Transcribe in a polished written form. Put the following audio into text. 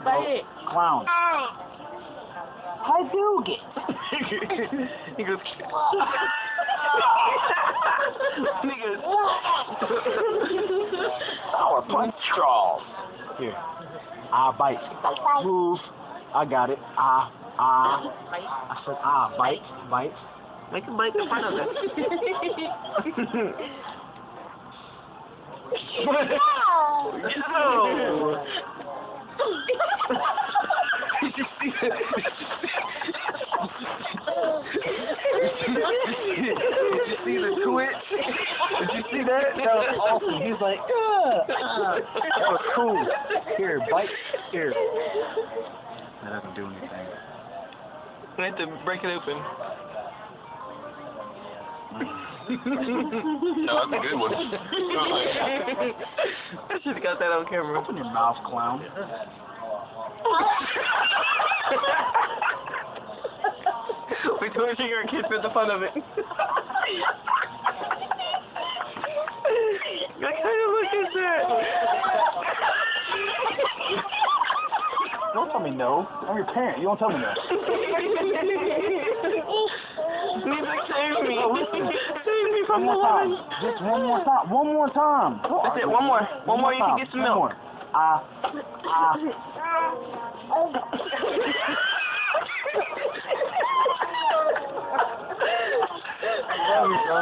Say it. Clown. Hadouken. He goes. He goes. Power punch crawl. Here. Bite. Move. I got it. I said bite. Bite. Make him bite in front of it. No. Did you see that? Did you see the twitch? Did you see that? That was awesome. He's like, that was cool. Here, bite. Here. That doesn't do anything. I have to break it open. No, that's a good one. I should have got that on camera. Open your mouth, clown. We torturing our kids for the fun of it. What kind of look is that? Don't tell me no. I'm your parent. You don't tell me no. He's like, save me. Oh, listen. Save me from One the more time. line. Just one more time. One more time. That's it. One more. One more. You can get some milk. One more. There we go.